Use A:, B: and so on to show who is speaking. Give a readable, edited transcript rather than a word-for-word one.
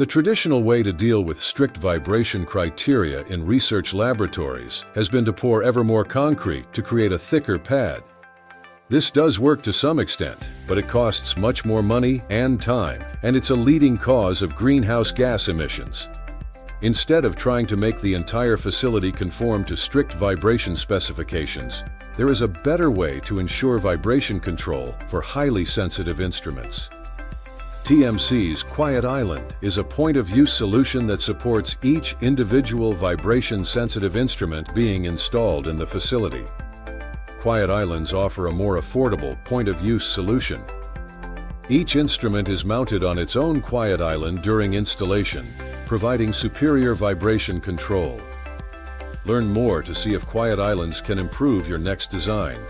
A: The traditional way to deal with strict vibration criteria in research laboratories has been to pour ever more concrete to create a thicker pad. This does work to some extent, but it costs much more money and time, and it's a leading cause of greenhouse gas emissions. Instead of trying to make the entire facility conform to strict vibration specifications, there is a better way to ensure vibration control for highly sensitive instruments. TMC's Quiet Island is a point-of-use solution that supports each individual vibration-sensitive instrument being installed in the facility. Quiet Islands offer a more affordable point-of-use solution. Each instrument is mounted on its own quiet island during installation, providing superior vibration control. Learn more to see if Quiet Islands can improve your next design.